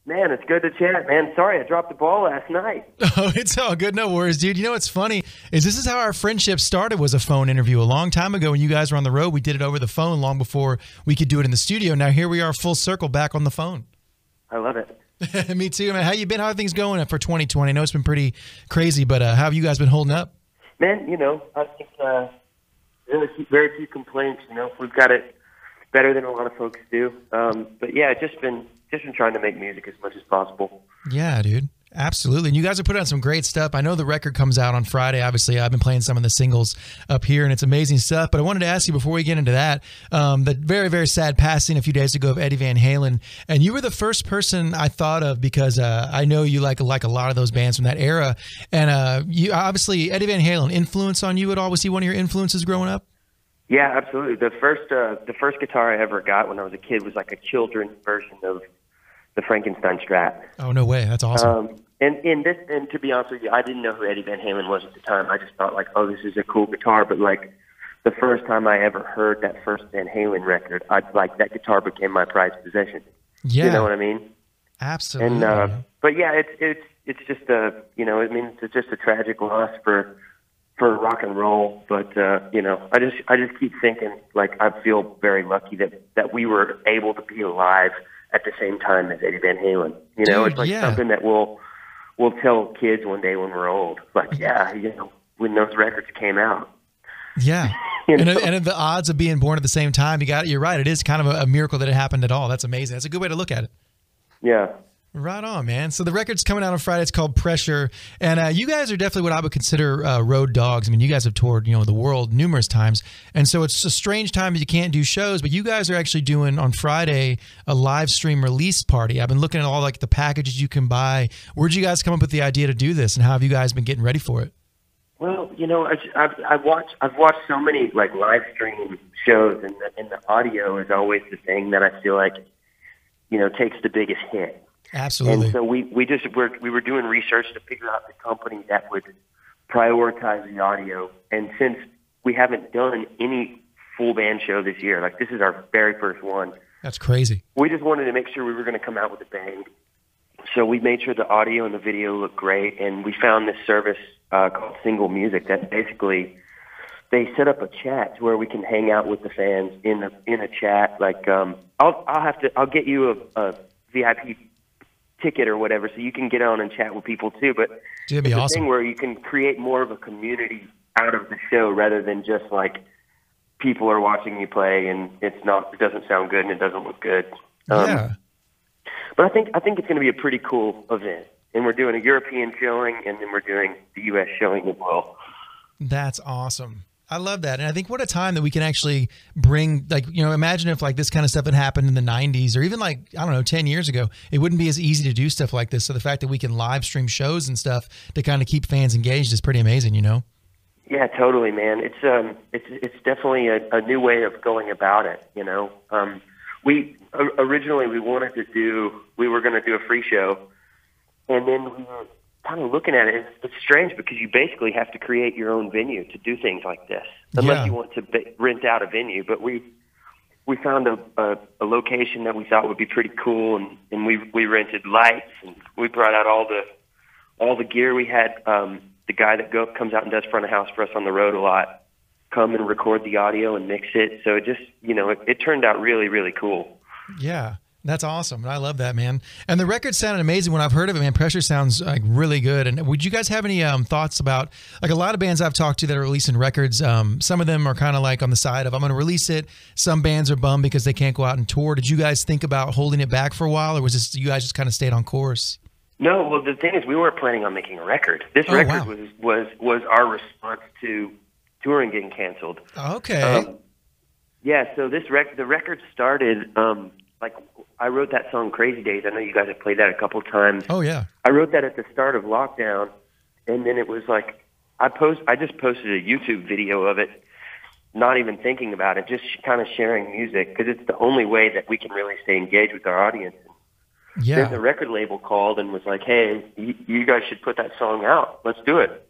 Man, it's good to chat, man. Sorry, I dropped the ball last night. Oh, it's all good. No worries, dude. You know what's funny is this is how our friendship started, was a phone interview a long time ago when you guys were on the road. We did it over the phone long before we could do it in the studio. Now here we are, full circle, back on the phone. I love it. Me too, man. How you been? How are things going for 2020? I know it's been pretty crazy, but how have you guys been holding up? Man, I think very few complaints. We've got it better than a lot of folks do. But yeah, just been trying to make music as much as possible. Yeah, dude. Absolutely. And you guys are putting on some great stuff. I know the record comes out on Friday. Obviously, I've been playing some of the singles up here, and it's amazing stuff. But I wanted to ask you before we get into that, the very, very sad passing a few days ago of Eddie Van Halen. And you were the first person I thought of because I know you like a lot of those bands from that era. And you obviously, Eddie Van Halen, influence on you at all? Was he one of your influences growing up? Yeah, absolutely. The first guitar I ever got when I was a kid was like a children's version of the Frankenstein Strat. Oh, no way. That's awesome. And to be honest with you, I didn't know who Eddie Van Halen was at the time. I just thought like, oh, this is a cool guitar. But like the first time I ever heard that first Van Halen record, that guitar became my prized possession. Yeah. You know what I mean? Absolutely. And but yeah, it's just it's just a tragic loss for rock and roll. But I just keep thinking like I feel very lucky that we were able to be alive at the same time as Eddie Van Halen. Dude, it's like something that we'll tell kids one day when we're old. Like, when those records came out. Yeah. And the odds of being born at the same time, you're right. It is kind of a miracle that it happened at all. That's amazing. That's a good way to look at it. Yeah. Right on, man. So the record's coming out on Friday. It's called Pressure. And you guys are definitely what I would consider road dogs. I mean, you guys have toured, the world numerous times. And so it's a strange time that you can't do shows, but you guys are actually doing on Friday a live stream release party. I've been looking at all like the packages you can buy. Where'd you guys come up with the idea to do this, and how have you guys been getting ready for it? Well, I've watched so many like live stream shows, and the audio is always the thing that I feel like takes the biggest hit. Absolutely. And so we were doing research to figure out the company that would prioritize the audio. And since we haven't done any full band show this year, like this is our very first one. That's crazy. We just wanted to make sure we were going to come out with a bang. So we made sure the audio and the video looked great, and we found this service called Single Music that basically they set up a chat where we can hang out with the fans in a chat. Like I'll get you a VIP ticket or whatever, so you can get on and chat with people too. But it'd be it's awesome. a thing where you can create more of a community out of the show rather than just like people are watching you play and it doesn't sound good and it doesn't look good. Yeah. But I think it's going to be a pretty cool event, and we're doing a European showing, and then we're doing the U.S. showing as well. That's awesome. I love that. And I think what a time that we can actually bring, like, imagine if like this kind of stuff had happened in the 90s or even like, I don't know, 10 years ago, it wouldn't be as easy to do stuff like this. So the fact that we can live stream shows and stuff to kind of keep fans engaged is pretty amazing, Yeah, totally, man. It's definitely a new way of going about it, We originally we were going to do a free show, and then we were kind of looking at it. It's strange because you basically have to create your own venue to do things like this, unless you want to rent out a venue. But we found a location that we thought would be pretty cool, and we rented lights, and we brought out all the gear. We had the guy that comes out and does front of house for us on the road a lot come and record the audio and mix it. So it just it turned out really, really cool. Yeah. That's awesome. I love that, man. And the record sounded amazing when I've heard of it, man. Pressure sounds like really good. And would you guys have any thoughts about, like, a lot of bands I've talked to that are releasing records, some of them are kind of like on the side of, I'm going to release it. Some bands are bummed because they can't go out and tour. Did you guys think about holding it back for a while, or was this, you guys just kind of stayed on course? No, well, the thing is, we weren't planning on making a record. This record was our response to touring getting canceled. Okay. Yeah, so the record started, like, I wrote that song Crazy Days. I know you guys have played that a couple times. Oh, yeah. I wrote that at the start of lockdown, and then it was like, I just posted a YouTube video of it, not even thinking about it, just kind of sharing music, because it's the only way that we can really stay engaged with our audience. Yeah. Then the record label called and was like, hey, you guys should put that song out. Let's do it.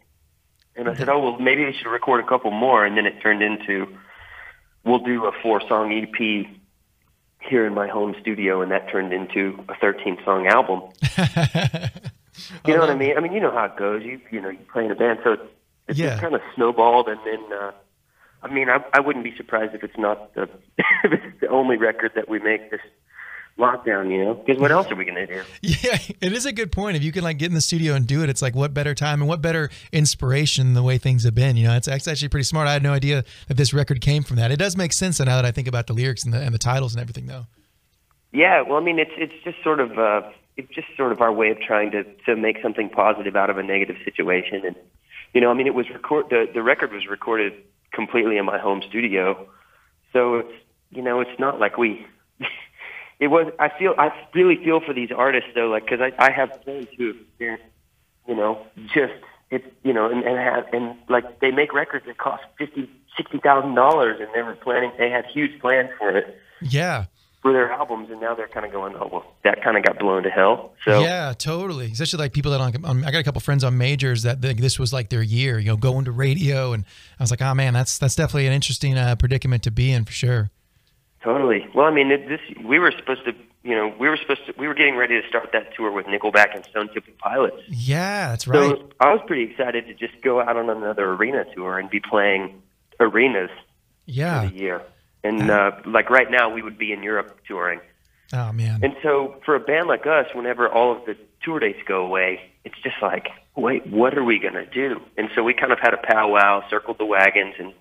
And I said, oh, well, maybe we should record a couple more, and then it turned into, we'll do a 4-song EP here in my home studio, and that turned into a 13-song album. You know what I mean? I mean, you know how it goes. You play in a band, so it's just kind of snowballed, and then I mean, I wouldn't be surprised if it's not the if it's the only record that we make this lockdown, you know, because what else are we going to do? Yeah, it is a good point. If you can like get in the studio and do it, it's like what better time and what better inspiration than the way things have been. You know, it's actually pretty smart. I had no idea that this record came from that. It does make sense now that I think about the lyrics and the titles and everything, though. Yeah, well, I mean, it's just sort of our way of trying to make something positive out of a negative situation. And you know, I mean, it was the record was recorded completely in my home studio, so it's not like we. It was. I really feel for these artists though, like because I have friends who have experienced, and like they make records that cost $50,000-$60,000, and they had huge plans for it. Yeah. For their albums, and now they're kind of going, oh well, that kind of got blown to hell. So yeah, totally. Especially like people that I got a couple friends on majors that this was like their year, going to radio, and I was like, oh man, that's definitely an interesting predicament to be in for sure. Totally. Well, I mean, we were getting ready to start that tour with Nickelback and Stone Temple Pilots. Yeah, that's right. So I was pretty excited to just go out on another arena tour and be playing arenas for the year. And like right now, we would be in Europe touring. Oh, man. And so for a band like us, whenever all of the tour dates go away, it's just like, wait, what are we going to do? And so we kind of had a powwow, circled the wagons, and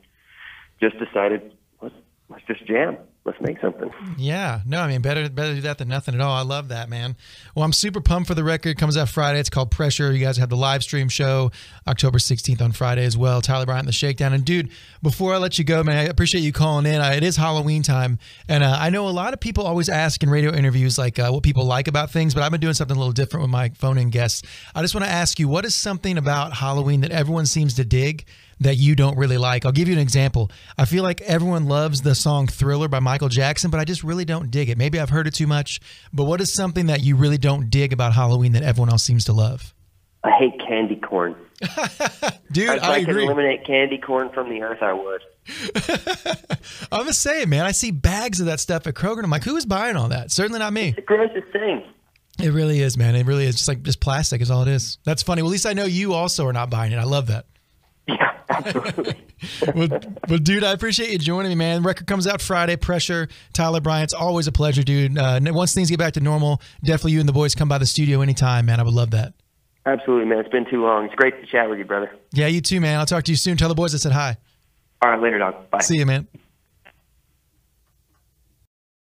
just decided, let's just jam. Let's make something. Yeah. No, I mean, better do that than nothing at all. I love that, man. Well, I'm super pumped for the record. It comes out Friday. It's called Pressure. You guys have the live stream show October 16th on Friday as well. Tyler Bryant and the Shakedown. And dude, before I let you go, man, I appreciate you calling in. It is Halloween time. And I know a lot of people always ask in radio interviews like what people like about things, but I've been doing something a little different with my phone-in guests. I just want to ask you, what is something about Halloween that everyone seems to dig that you don't really like? I'll give you an example. I feel like everyone loves the song Thriller by Michael Jackson, but I just really don't dig it. Maybe I've heard it too much, but what is something that you really don't dig about Halloween that everyone else seems to love? I hate candy corn. Dude, if I could eliminate candy corn from the earth, I would. I'm going to say it, man. I see bags of that stuff at Kroger, and I'm like, who is buying all that? Certainly not me. It's the grossest thing. It really is, man. It really is. Just plastic is all it is. That's funny. Well, at least I know you also are not buying it. I love that. Yeah, absolutely. well, dude, I appreciate you joining me, man. The record comes out Friday. Pressure. Tyler Bryant. It's always a pleasure, dude. Once things get back to normal, definitely you and the boys come by the studio anytime, man. I would love that. Absolutely, man. It's been too long. It's great to chat with you, brother. Yeah, you too, man. I'll talk to you soon. Tell the boys I said hi. All right, later, dog. Bye. See you, man.